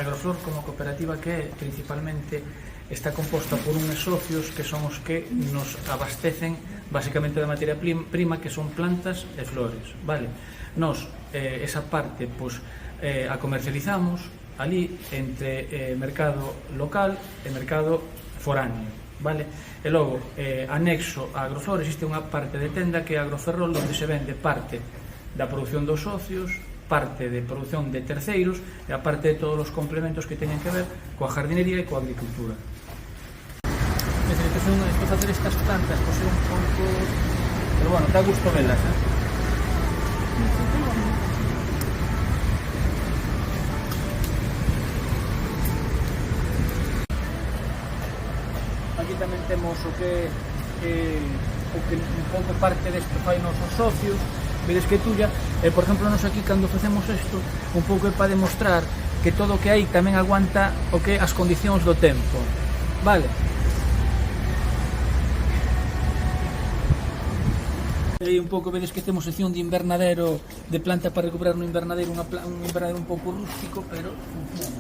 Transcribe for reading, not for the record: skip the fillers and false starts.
Agroflor como cooperativa que principalmente está composta por uns socios que son os que nos abastecen basicamente da materia prima, que son plantas e flores, vale? Nos, esa parte, pois, a comercializamos ali entre mercado local e mercado foráneo, vale? E logo, anexo a Agroflor, existe unha parte de tenda que é Agroferrol, onde se vende parte da produción dos socios, parte de produción de terceiros e a parte de todos os complementos que teñen que ver coa jardinería e coa agricultura. Estou a facer estas plantas, pois é un pouco... Pero bueno, dá gusto velas, Aquí tamén temos o que un pouco parte desto fai nosos socios, vedes que tuya, por exemplo, nos aquí cando facemos isto, un pouco é para demostrar que todo o que hai tamén aguanta o que as condicións do tempo, vale? E un pouco vedes que temos sección de invernadero, de planta para recuperar no invernadero, un invernadero un pouco rústico, pero funciona.